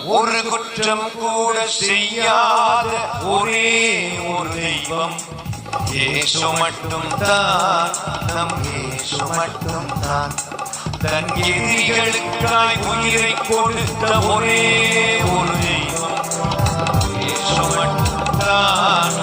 ஒரு குற்றம் கூட செய்யாத ஒரே ஒரு தெய்வம் இயேசு மட்டும் தான், நம் இயேசு மட்டும் தான். தன் எதிரிகளுக்காய் உயிரை கொடுத்த ஒரே ஒரு தெய்வம் இயேசு மட்டும் தான்.